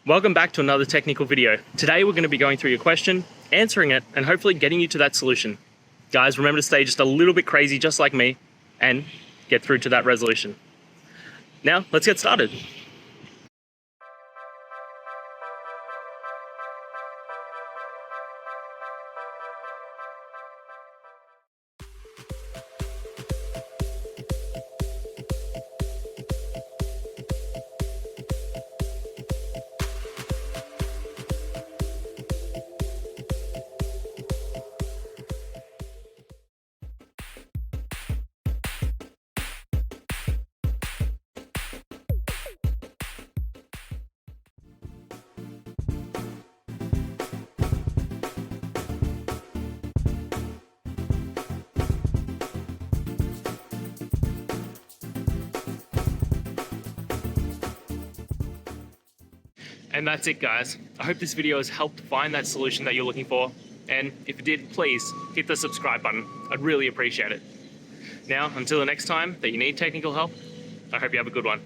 Welcome back to another technical video. Today we're going to be going through your question, answering it, and hopefully getting you to that solution. Guys, remember to stay just a little bit crazy just like me and get through to that resolution. Now, let's get started. And that's it, guys. I hope this video has helped find that solution that you're looking for. And if it did, please hit the subscribe button. I'd really appreciate it. Now, until the next time that you need technical help, I hope you have a good one.